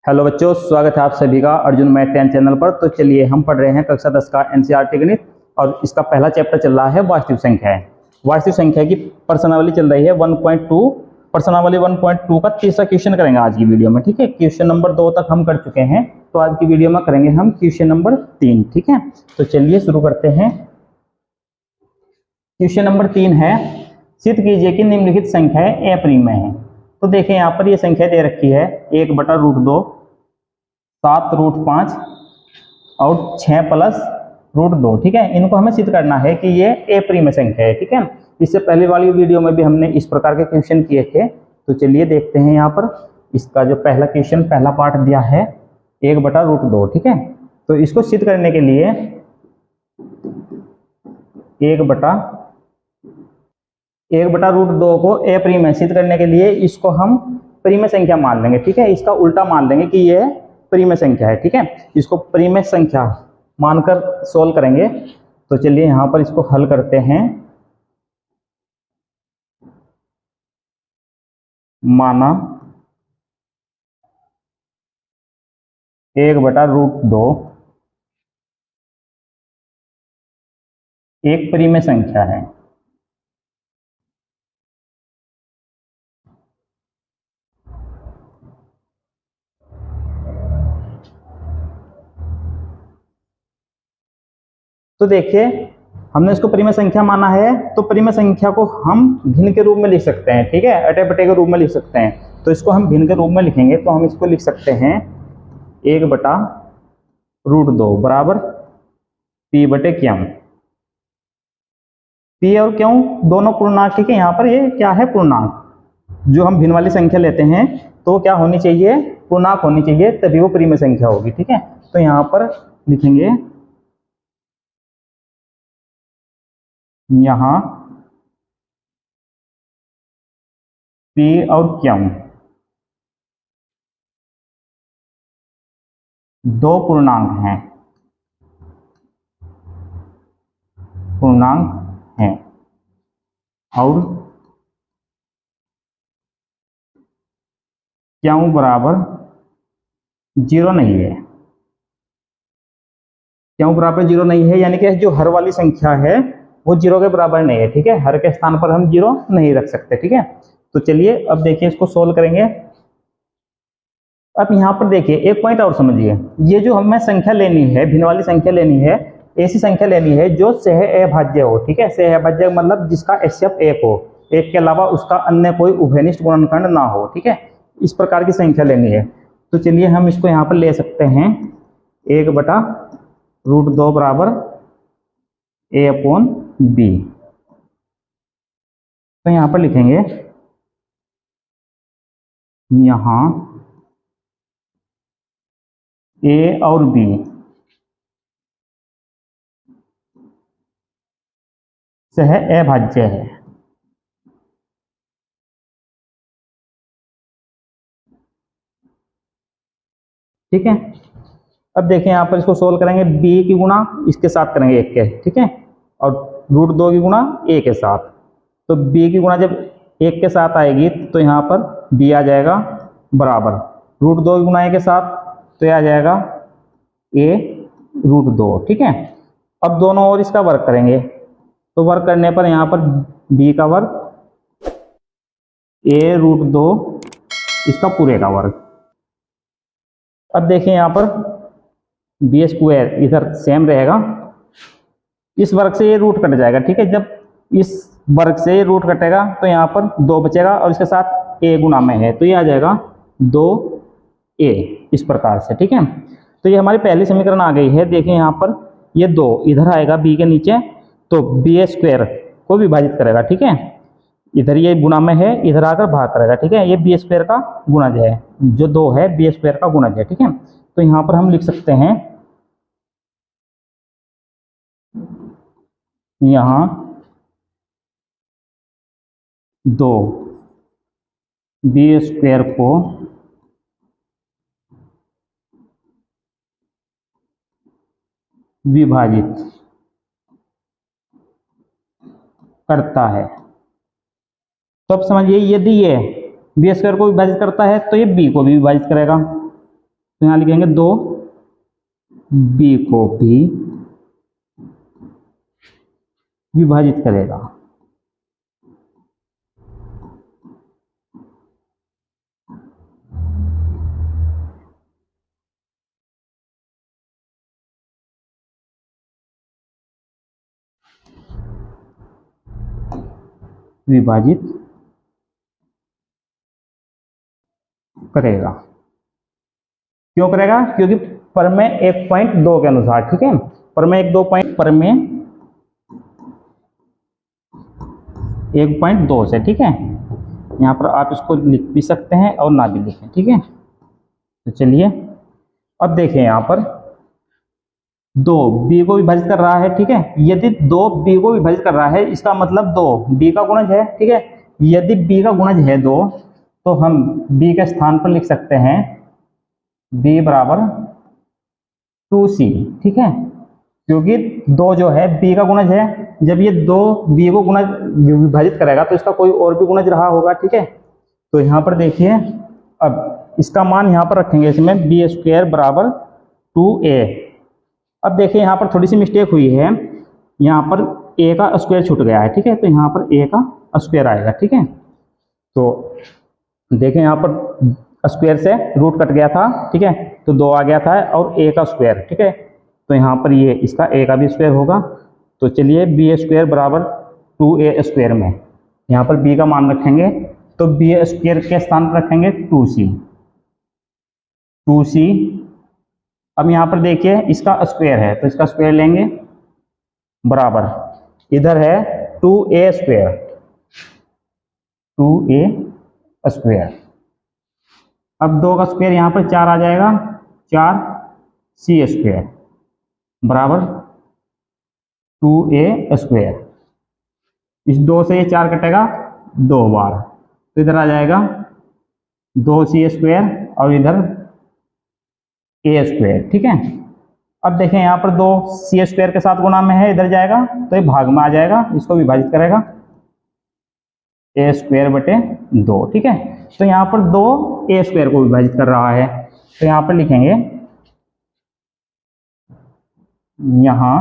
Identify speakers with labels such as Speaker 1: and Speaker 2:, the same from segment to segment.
Speaker 1: Hello बच्चों, स्वागत है आप सभी का अर्जुन मैथ 10 चैनल पर। तो चलिए हम पढ़ रहे हैं कक्षा 10 का एनसीईआरटी गणित और इसका पहला चैप्टर चल रहा है वास्तविक संख्याएं। वास्तविक संख्या की प्रश्नावली चल रही है 1.2। प्रश्नावली 1.2 का तीसरा क्वेश्चन करेंगे आज की वीडियो में। ठीक है, क्वेश्चन नंबर 2 तक हम कर चुके हैं, तो आज की वीडियो में करेंगे हम क्वेश्चन नंबर 3। ठीक है, तो चलिए शुरू करते हैं। क्वेश्चन नंबर 3 है, सिद्ध कीजिए कि निम्नलिखित संख्याएं अप्रिमेय में है। तो देखें यहाँ पर ये संख्या दे रखी है 1/√2, 7√5 और 6+√2। ठीक है, इनको हमें सिद्ध करना है कि ये अप्रिमेय संख्या है। ठीक है, इससे पहले वाली वीडियो में भी हमने इस प्रकार के क्वेश्चन किए थे। तो चलिए देखते हैं यहाँ पर इसका जो पहला क्वेश्चन, पहला पार्ट दिया है 1/√2। ठीक है, तो इसको सिद्ध करने के लिए 1/√2 को अप्रिमेय सिद्ध करने के लिए इसको हम परिमेय संख्या मान लेंगे। ठीक है, इसका उल्टा मान लेंगे कि ये परिमेय संख्या है। ठीक है, इसको परिमेय संख्या मानकर सोल्व करेंगे। तो चलिए यहाँ पर इसको हल करते हैं। माना 1/√2 एक परिमेय संख्या है। तो देखिए, हमने इसको परिमेय संख्या माना है, तो परिमेय संख्या को हम भिन्न के रूप में लिख सकते हैं। ठीक है, अटे-पटे के रूप में लिख सकते हैं। तो इसको हम भिन्न के रूप में लिखेंगे, तो हम इसको लिख सकते हैं 1/√2 बराबर p/q। p और q दोनों पूर्णांक। ठीक है, यहाँ पर ये क्या है, पूर्णांक। जो हम भिन्न वाली संख्या लेते हैं तो क्या होनी चाहिए, पूर्णांक होनी चाहिए, तभी वो परिमेय संख्या होगी। ठीक है, तो यहाँ पर लिखेंगे, यहाँ p और q दो पूर्णांक हैं, और q बराबर 0 नहीं है। q बराबर 0 नहीं है, यानी कि जो हर वाली संख्या है वो 0 के बराबर नहीं है। ठीक है, हर के स्थान पर हम 0 नहीं रख सकते। ठीक है, तो चलिए अब देखिए इसको सोल्व करेंगे। अब यहाँ पर देखिए एक पॉइंट और समझिए, ये जो हमें संख्या लेनी है, भिन्न वाली संख्या लेनी है, ऐसी संख्या लेनी है जो सह अभाज्य हो। ठीक है, सह अभाज्य मतलब जिसका HCF 1 हो, एक के अलावा उसका अन्य कोई उभयनिष्ठ गुणनखंड ना हो। ठीक है, इस प्रकार की संख्या लेनी है। तो चलिए हम इसको यहाँ पर ले सकते हैं 1/√2 बराबर a/b। तो यहाँ पर लिखेंगे, यहाँ a और b सह अभाज्य है। ठीक है, अब देखें यहाँ पर इसको सोल्व करेंगे, b की गुणा इसके साथ करेंगे 1 के। ठीक है, और √2 की गुणा a के साथ। तो b की गुणा जब 1 के साथ आएगी तो यहाँ पर b आ जाएगा बराबर √2 की गुणा a के साथ, तो ये आ जाएगा a√2। ठीक है, अब दोनों ओर इसका वर्ग करेंगे, तो वर्ग करने पर यहाँ पर b का वर्ग a√2 इसका पूरे का वर्ग। अब देखिए यहाँ पर b² इधर सेम रहेगा, इस वर्ग से ये रूट कट जाएगा। ठीक है, जब इस वर्ग से रूट कटेगा तो यहाँ पर 2 बचेगा और इसके साथ a गुणा में है, तो ये आ जाएगा 2a इस प्रकार से। ठीक है, तो ये हमारी पहली समीकरण आ गई है। देखिए यहाँ पर ये 2 इधर आएगा b के नीचे, तो b² को विभाजित करेगा। ठीक है, इधर ये गुणा में है, इधर आकर भाग करेगा। ठीक है, ये b² का गुणज है, जो 2 है b² का गुणज है। ठीक है, तो यहाँ पर हम लिख सकते हैं, यहाँ 2 b² को विभाजित करता है। तो अब समझिए, यदि ये b² को विभाजित करता है तो ये b को भी विभाजित करेगा। तो यहाँ लिखेंगे 2 बी को भी विभाजित करेगा। विभाजित करेगा। क्यों करेगा? क्योंकि प्रमेय 1.2 के अनुसार, ठीक है, प्रमेय 1.2 से, ठीक है, यहाँ पर आप इसको लिख भी सकते हैं और ना भी लिखें, ठीक है। तो चलिए अब देखें, यहाँ पर 2 बी को विभाजित कर रहा है, ठीक है। यदि 2 बी को विभाजित कर रहा है, इसका मतलब 2 बी का गुणज है, ठीक है। यदि बी का गुणज है 2, तो हम बी के स्थान पर लिख सकते हैं बी बराबर 2c, ठीक है, क्योंकि 2 जो है बी का गुणज है। जब ये 2 बी को गुणज विभाजित करेगा तो इसका कोई और भी गुणज रहा होगा, ठीक है। तो यहाँ पर देखिए, अब इसका मान यहाँ पर रखेंगे, इसमें बी स्क्वायर बराबर 2a। अब देखिए यहाँ पर थोड़ी सी मिस्टेक हुई है, यहाँ पर a का स्क्वायर छूट गया है, ठीक है, तो यहाँ पर a का स्क्वायर आएगा, ठीक है। तो देखें यहाँ पर स्क्वायर से रूट कट गया था, ठीक है, तो 2 आ गया था और a का स्क्वायर, ठीक है, तो यहाँ पर ये इसका a का भी स्क्वायर होगा। तो चलिए बी स्क्वायर बराबर 2a स्क्वायर में यहाँ पर b का मान रखेंगे, तो बी स्क्वायर के स्थान पर रखेंगे 2c। अब यहाँ पर देखिए इसका स्क्वायर है, तो इसका स्क्वायर लेंगे बराबर, इधर है 2a स्क्वायर, 2a स्क्वायर। अब 2 का स्क्वायर यहाँ पर 4 आ जाएगा, 4c स्क्वायर बराबर 2a स्क्वायर। इस 2 से ये 4 कटेगा 2 बार, तो इधर आ जाएगा 2c स्क्वायर और इधर a स्क्वायर, ठीक है। अब देखें यहाँ पर 2c स्क्वायर के साथ गुणा में है, इधर जाएगा तो ये भाग में आ जाएगा, इसको विभाजित करेगा a स्क्वायर बटे 2, ठीक है। तो यहाँ पर 2 a स्क्वायर को विभाजित कर रहा है, तो यहाँ पर लिखेंगे, यहाँ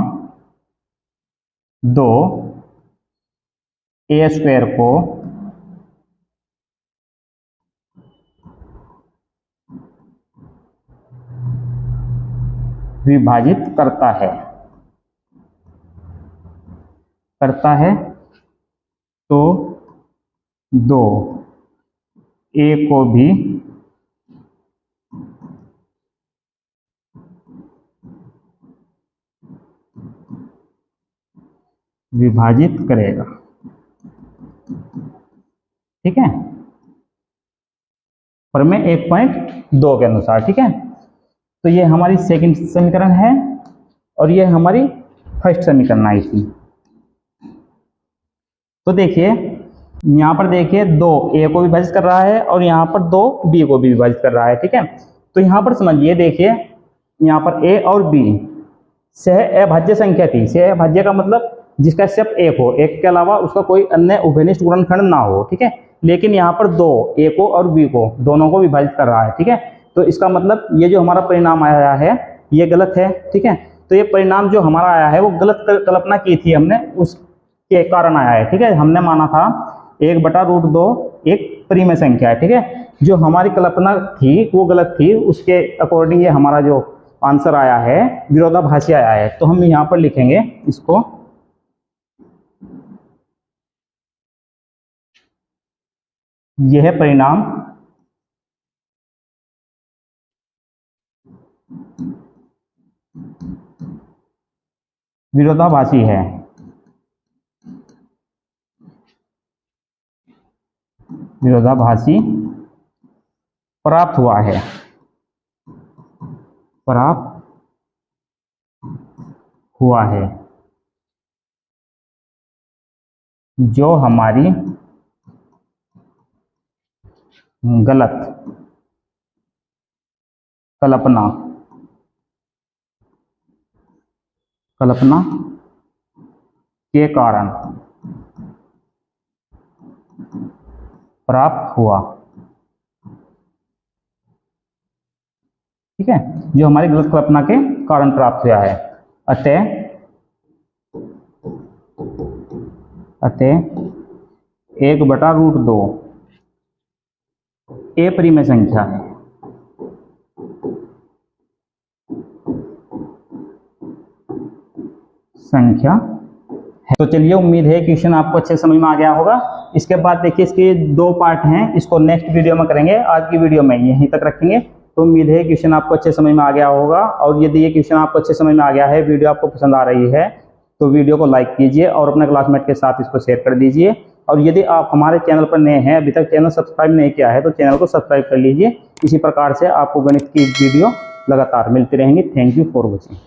Speaker 1: 2 a स्क्वायर को विभाजित करता है, तो 2 a को भी विभाजित करेगा, ठीक है, प्रमेय 1.2 के अनुसार, ठीक है। तो ये हमारी सेकंड समीकरण है और ये हमारी फर्स्ट समीकरण आई थी। तो देखिए यहाँ पर देखिए 2 a को विभाजित कर रहा है और यहाँ पर 2 b को भी विभाजित कर रहा है, ठीक है। तो यहाँ पर समझिए, देखिए यहाँ पर a और b सह अभाज्य संख्या थी। सह अभाज्य का मतलब जिसका सिर्फ एक हो, एक के अलावा उसका कोई अन्य उभयनिष्ठ गुणनखंड ना हो, ठीक है। लेकिन यहाँ पर 2 a को और b को दोनों को विभाजित कर रहा है, ठीक है। तो इसका मतलब ये जो हमारा परिणाम आया है ये गलत है, ठीक है। तो ये परिणाम जो हमारा आया है वो गलत कल्पना की थी हमने, उसके कारण आया है, ठीक है। हमने माना था 1/√2 एक परिमेय संख्या है, ठीक है। जो हमारी कल्पना थी वो गलत थी, उसके अकॉर्डिंग ये हमारा जो आंसर आया है विरोधाभासी आया है। तो हम यहाँ पर लिखेंगे इसको, यह परिणाम विरोधाभासी है। विरोधाभासी प्राप्त हुआ है, प्राप्त हुआ है, जो हमारी गलत कल्पना के कारण प्राप्त हुआ। ठीक है, जो हमारी गलत कल्पना के कारण प्राप्त हुआ है। अतः 1/√2 ए परिमेय संख्या है। तो चलिए, उम्मीद है क्वेश्चन आपको अच्छे समझ में आ गया होगा। इसके बाद देखिए, इसके 2 पार्ट हैं, इसको नेक्स्ट वीडियो में करेंगे। आज की वीडियो में यहीं तक रखेंगे। तो उम्मीद है क्वेश्चन आपको अच्छे समझ में आ गया होगा। और यदि ये क्वेश्चन आपको अच्छे समझ में आ गया है, वीडियो आपको पसंद आ रही है, तो वीडियो को लाइक कीजिए और अपने क्लासमेट के साथ इसको शेयर कर दीजिए। और यदि आप हमारे चैनल पर नए हैं, अभी तक चैनल सब्सक्राइब नहीं किया है, तो चैनल को सब्सक्राइब कर लीजिए। इसी प्रकार से आपको गणित की वीडियो लगातार मिलती रहेंगी। Thank you for watching.